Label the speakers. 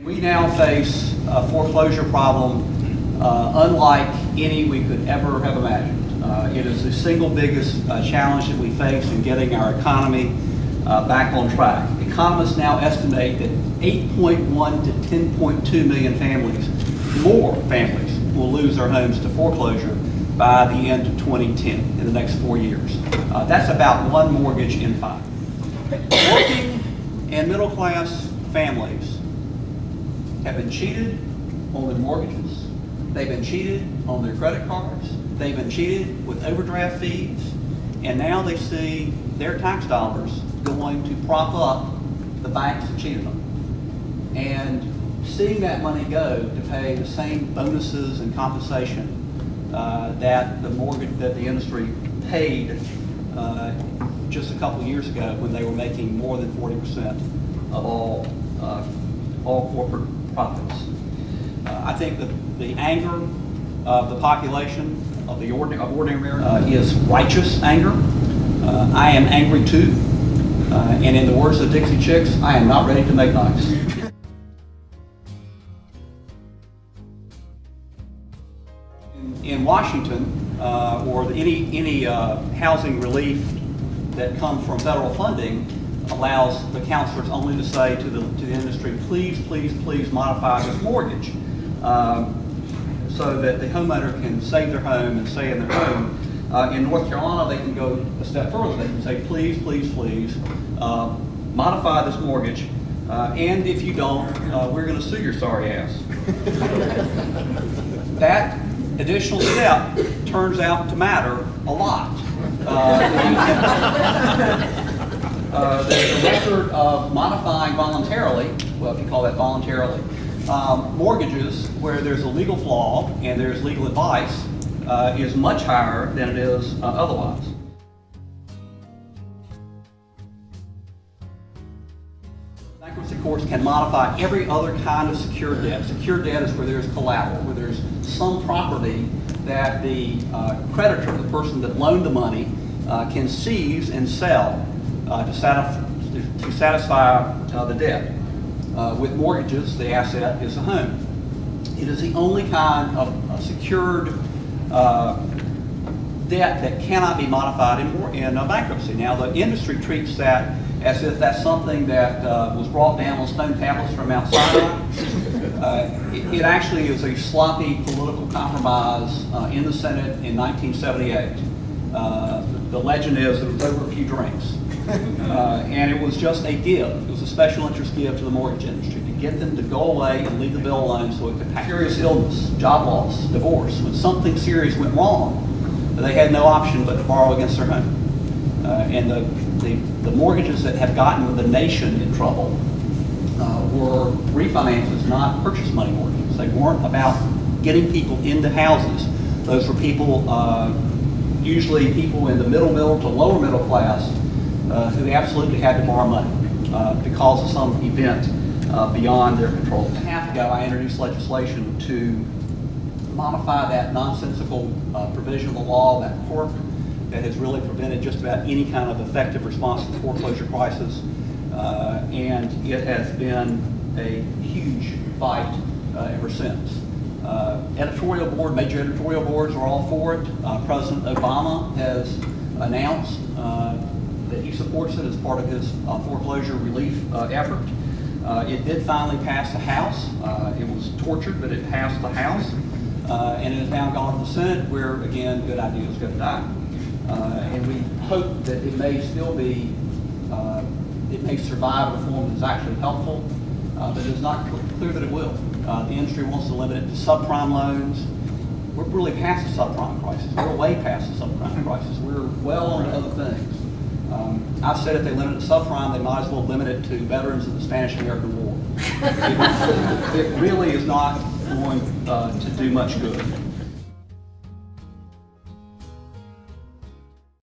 Speaker 1: We now face a foreclosure problem unlike any we could ever have imagined. It is the single biggest challenge that we face in getting our economy back on track. Economists now estimate that 8.1 to 10.2 million families, more families, will lose their homes to foreclosure by the end of 2010, in the next 4 years. That's about one mortgage in 5. Working and middle class families have been cheated on their mortgages, they've been cheated on their credit cards, they've been cheated with overdraft fees, and now they see their tax dollars going to prop up the banks that cheated them. And seeing that money go to pay the same bonuses and compensation that the industry paid just a couple of years ago when they were making more than 40% of all corporate profits. I think that the anger of the population of ordinary Americans is righteous anger. I am angry too, and in the words of Dixie Chicks, I am not ready to make nice. In Washington, or any housing relief that comes from federal funding allows the counselors only to say to the industry, please, please, please modify this mortgage so that the homeowner can save their home and stay in their home. In North Carolina, they can go a step further. They can say, please, please, please, modify this mortgage, and if you don't, we're going to sue your sorry ass. That additional step turns out to matter a lot. There's a record of modifying voluntarily, well, if you call that voluntarily, mortgages where there's a legal flaw and there's legal advice is much higher than it is otherwise. Bankruptcy courts can modify every other kind of secured debt. Secured debt is where there's collateral, where there's some property that the creditor, the person that loaned the money, can seize and sell to satisfy the debt. With mortgages, the asset is a home. It is the only kind of secured debt that cannot be modified in bankruptcy. Now, the industry treats that as if that's something that was brought down on stone tablets from Mount Sinai. It actually is a sloppy political compromise in the Senate in 1978. The legend is it was over a few drinks. And it was just a give. It was a special interest give to the mortgage industry to get them to go away and leave the bill alone so it could have serious illness, job loss, divorce. When something serious went wrong, they had no option but to borrow against their home. And the mortgages that have gotten the nation in trouble were refinances, not purchase money mortgages. They weren't about getting people into houses. Those were people, usually people in the middle to lower middle class, who absolutely had to borrow money because of some event beyond their control. A half ago, I introduced legislation to modify that nonsensical provision of the law, that quirk that has really prevented just about any kind of effective response to the foreclosure crisis. And it has been a huge fight ever since. Editorial board, major editorial boards are all for it. President Obama has announced that he supports it as part of his foreclosure relief effort. It did finally pass the House. It was tortured, but it passed the House. And it has now gone to the Senate, where, again, good ideas go to die. And we hope that it may still be, it may survive in a form that is actually helpful, but it is not clear that it will. The industry wants to limit it to subprime loans. We're really past the subprime crisis. We're way past the subprime crisis. We're well on to other things. I've said if they limit it to subprime, they might as well limit it to veterans of the Spanish-American War. It really is not going to do much good.